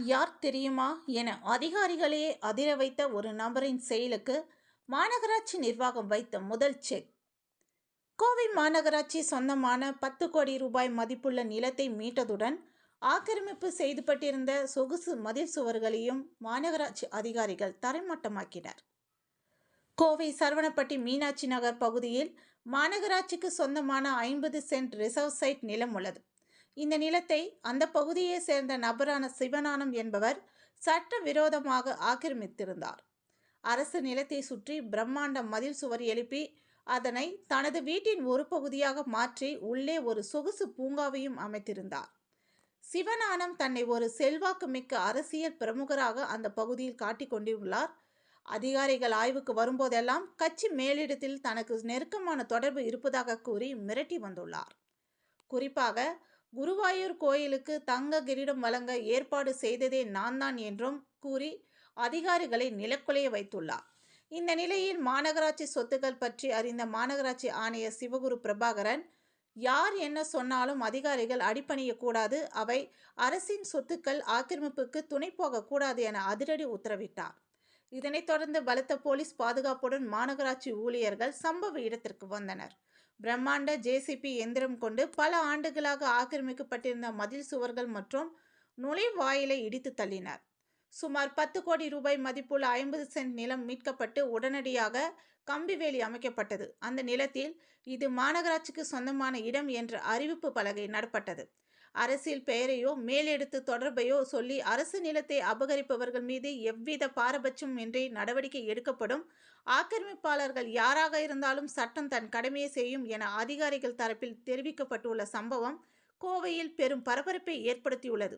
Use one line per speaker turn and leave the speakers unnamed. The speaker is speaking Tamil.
யார் தெரியுமா என அதிகாரிகளையே அதிர வைத்த ஒரு நபரின் செயலுக்கு மாநகராட்சி நிர்வாகம் வைத்த முதல் செக். கோவை மாநகராட்சி சொந்தமான 10 கோடி ரூபாய் மதிப்புள்ள நிலத்தை மீட்டதுடன் ஆக்கிரமிப்பு செய்துபட்டிருந்த சொகுசு மதில் சுவர்களையும் மாநகராட்சி அதிகாரிகள் தரைமட்டமாக்கினர். கோவை சரவணப்பட்டி மீனாட்சி நகர் பகுதியில் மாநகராட்சிக்கு சொந்தமான 50 சென்ட் ரிசர்வ் சைட் நிலம் உள்ளது. இந்த நிலத்தை அந்த பகுதியை சேர்ந்த நபரான சிவஞானம் என்பவர் சட்டவிரோதமாக ஆக்கிரமித்திருந்தார். அரசு நிலத்தை சுற்றி பிரம்மாண்ட மதில் சுவர் எழுப்பி அதனை தனது வீட்டின் ஒரு பகுதியாக மாற்றி உள்ளே ஒரு சொகுசு பூங்காவையும் அமைத்திருந்தார். சிவஞானம் தன்னை ஒரு செல்வாக்கு மிக்க அரசியல் பிரமுகராக அந்த பகுதியில் காட்டிக் கொண்டுள்ளார். அதிகாரிகள் ஆய்வுக்கு வரும்போதெல்லாம் கட்சி மேலிடத்தில் தனக்கு நெருக்கமான தொடர்பு இருப்பதாக கூறி மிரட்டி வந்துள்ளார். குறிப்பாக குருவாயூர் கோயிலுக்கு தங்க கிரீடம் வழங்க ஏற்பாடு செய்ததே நான் தான் என்றும் கூறி அதிகாரிகளை நிலக்குலைய வைத்துள்ளார். இந்த நிலையில் மாநகராட்சி சொத்துக்கள் பற்றி அறிந்த மாநகராட்சி ஆணையர் சிவகுரு பிரபாகரன், யார் என்ன சொன்னாலும் அதிகாரிகள் அடிபணியக்கூடாது, அவை அரசின் சொத்துக்கள் ஆக்கிரமிப்புக்கு துணை போகக்கூடாது என அதிரடி உத்தரவிட்டார். இதனைத் தொடர்ந்து பலத்த போலீஸ் பாதுகாப்புடன் மாநகராட்சி ஊழியர்கள் சம்பவ இடத்திற்கு வந்தனர். பிரம்மாண்ட ஜேசிபி எந்திரம் கொண்டு பல ஆண்டுகளாக ஆக்கிரமிக்கப்பட்டிருந்த மதில் சுவர்கள் மற்றும் நுழைவாயிலை இடித்து தள்ளினர். சுமார் 10 கோடி ரூபாய் மதிப்புள்ள 50 சென்ட் நிலம் மீட்கப்பட்டு உடனடியாக கம்பிவேலி அமைக்கப்பட்டது. அந்த நிலத்தில் இது மாநகராட்சிக்கு சொந்தமான இடம் என்ற அறிவிப்பு பலகை நடப்பட்டது. அரசியல் பெயரையோ மேலெடுத்து தொடர்பையோ சொல்லி அரசு நிலத்தை அபகரிப்பவர்கள் மீது எவ்வித பாரபட்சமும் இன்றி நடவடிக்கை எடுக்கப்படும். ஆக்கிரமிப்பாளர்கள் யாராக இருந்தாலும் சட்டம் தன் கடமையை செய்யும் என அதிகாரிகள் தரப்பில் தெரிவிக்கப்பட்டுள்ள சம்பவம் கோவையில் பெரும் பரபரப்பை ஏற்படுத்தியுள்ளது.